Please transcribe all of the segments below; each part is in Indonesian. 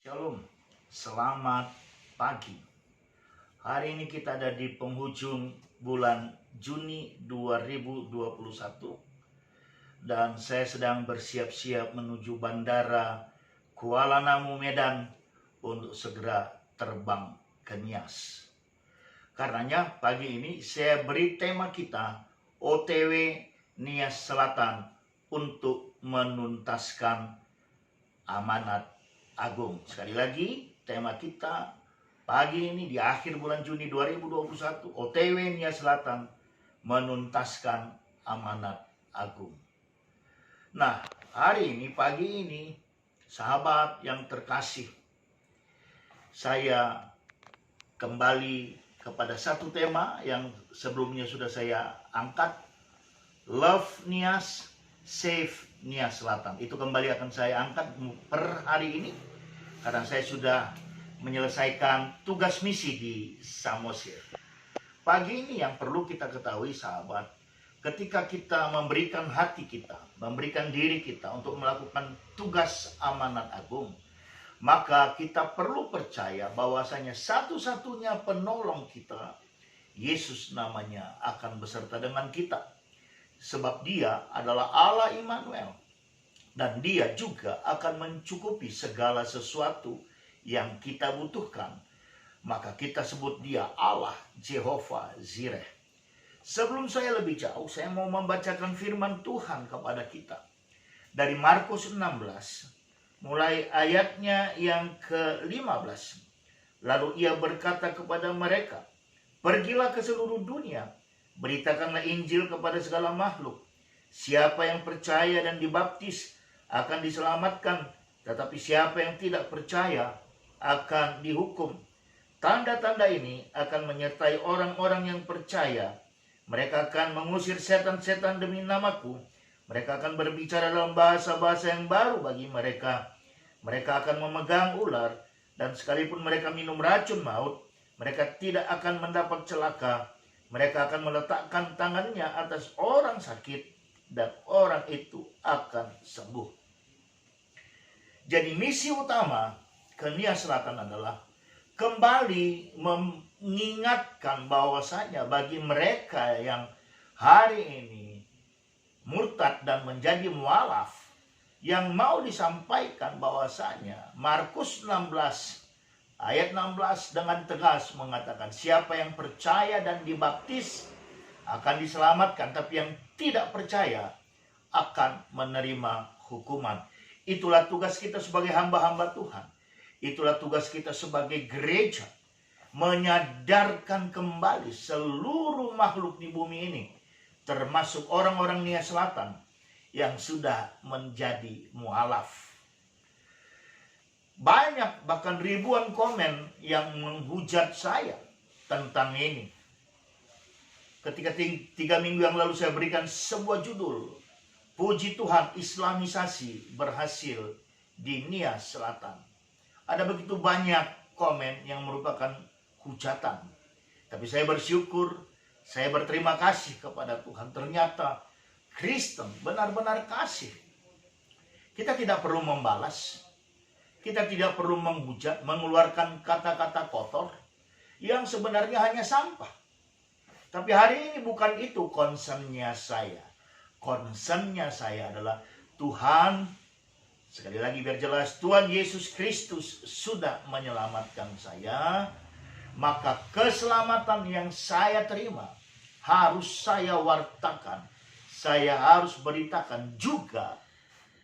Shalom, selamat pagi. Hari ini kita ada di penghujung bulan Juni 2021 dan saya sedang bersiap-siap menuju bandara Kuala Namu, Medan untuk segera terbang ke Nias. Karenanya pagi ini saya beri tema kita OTW Nias Selatan untuk menuntaskan amanat agung. Sekali lagi, tema kita pagi ini di akhir bulan Juni 2021, OTW Nias Selatan menuntaskan amanat agung. Nah, hari ini, pagi ini, sahabat yang terkasih, saya kembali kepada satu tema yang sebelumnya sudah saya angkat, Love Nias, Save Nias Selatan. Itu kembali akan saya angkat per hari ini karena saya sudah menyelesaikan tugas misi di Samosir. Pagi ini yang perlu kita ketahui sahabat, ketika kita memberikan hati kita, memberikan diri kita untuk melakukan tugas amanat agung, maka kita perlu percaya bahwasanya satu-satunya penolong kita, Yesus namanya, akan beserta dengan kita. Sebab dia adalah Allah Immanuel. Dan dia juga akan mencukupi segala sesuatu yang kita butuhkan. Maka kita sebut dia Allah Jehovah Jireh. Sebelum saya lebih jauh, saya mau membacakan firman Tuhan kepada kita. Dari Markus 16, mulai ayatnya yang ke-15. Lalu ia berkata kepada mereka, "Pergilah ke seluruh dunia, beritakanlah Injil kepada segala makhluk. Siapa yang percaya dan dibaptis akan diselamatkan, tetapi siapa yang tidak percaya akan dihukum. Tanda-tanda ini akan menyertai orang-orang yang percaya. Mereka akan mengusir setan-setan demi namaku. Mereka akan berbicara dalam bahasa-bahasa yang baru bagi mereka. Mereka akan memegang ular, dan sekalipun mereka minum racun maut, mereka tidak akan mendapat celaka. Mereka akan meletakkan tangannya atas orang sakit, dan orang itu akan sembuh." Jadi misi utama ke Nias Selatan adalah kembali mengingatkan bahwasanya bagi mereka yang hari ini murtad dan menjadi mualaf, yang mau disampaikan bahwasanya Markus 16 ayat 16 dengan tegas mengatakan, siapa yang percaya dan dibaptis akan diselamatkan, tapi yang tidak percaya akan menerima hukuman. Itulah tugas kita sebagai hamba-hamba Tuhan. Itulah tugas kita sebagai gereja. Menyadarkan kembali seluruh makhluk di bumi ini, termasuk orang-orang Nias Selatan yang sudah menjadi mualaf. Banyak, bahkan ribuan komen yang menghujat saya tentang ini. Ketika 3 minggu yang lalu saya berikan sebuah judul, "Puji Tuhan, Islamisasi berhasil di Nias Selatan." Ada begitu banyak komen yang merupakan hujatan. Tapi saya bersyukur, saya berterima kasih kepada Tuhan. Ternyata Kristen benar-benar kasih. Kita tidak perlu membalas. Kita tidak perlu menghujat, mengeluarkan kata-kata kotor yang sebenarnya hanya sampah. Tapi hari ini bukan itu concernnya saya. Concernnya saya adalah Tuhan, sekali lagi biar jelas, Tuhan Yesus Kristus sudah menyelamatkan saya. Maka keselamatan yang saya terima harus saya wartakan, saya harus beritakan juga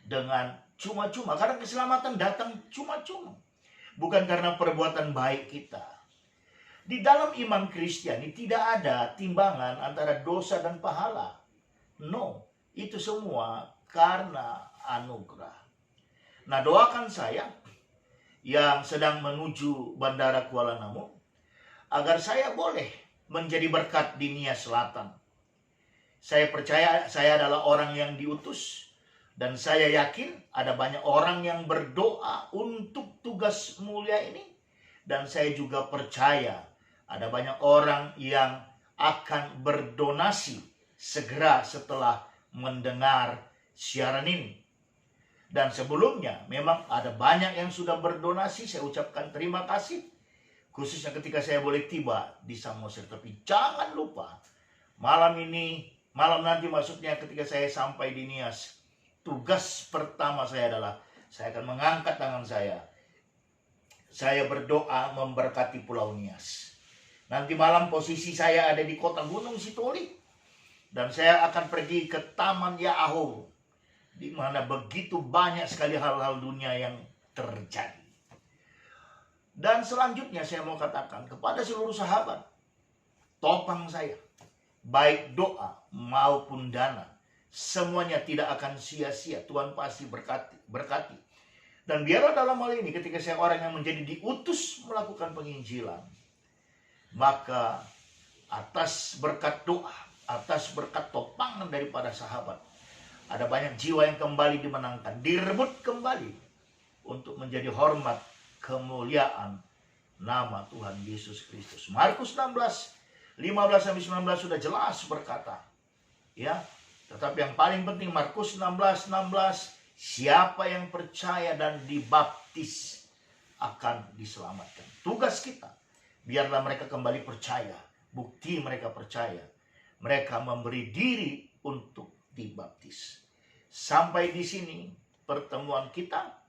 dengan cuma-cuma. Karena keselamatan datang cuma-cuma, bukan karena perbuatan baik kita. Di dalam iman Kristiani tidak ada timbangan antara dosa dan pahala. No, itu semua karena anugerah. Nah, doakan saya yang sedang menuju bandara Kuala Namu, agar saya boleh menjadi berkat di Nias Selatan. Saya percaya saya adalah orang yang diutus, dan saya yakin ada banyak orang yang berdoa untuk tugas mulia ini. Dan saya juga percaya ada banyak orang yang akan berdonasi segera setelah mendengar siaran ini. Dan sebelumnya memang ada banyak yang sudah berdonasi, saya ucapkan terima kasih. Khususnya ketika saya boleh tiba di Samosir. Tapi jangan lupa, malam nanti maksudnya ketika saya sampai di Nias, tugas pertama saya adalah saya akan mengangkat tangan saya. Saya berdoa memberkati Pulau Nias. Nanti malam posisi saya ada di kota Gunung Sitoli. Dan saya akan pergi ke Taman Yaaho, di mana begitu banyak sekali hal-hal dunia yang terjadi. Dan selanjutnya saya mau katakan kepada seluruh sahabat, topang saya, baik doa maupun dana, semuanya tidak akan sia-sia. Tuhan pasti berkati. Dan biarlah dalam hal ini ketika saya orang yang menjadi diutus melakukan penginjilan, maka atas berkat doa, atas berkat topangan daripada sahabat, ada banyak jiwa yang kembali dimenangkan, direbut kembali untuk menjadi hormat, kemuliaan nama Tuhan Yesus Kristus. Markus 16, 15-19 sudah jelas berkata, ya. Tetapi yang paling penting Markus 16, siapa yang percaya dan dibaptis akan diselamatkan. Tugas kita, biarlah mereka kembali percaya, bukti mereka percaya, mereka memberi diri untuk dibaptis. Sampai di sini pertemuan kita.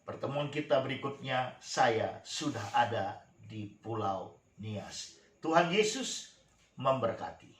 Pertemuan kita berikutnya, saya sudah ada di Pulau Nias. Tuhan Yesus memberkati.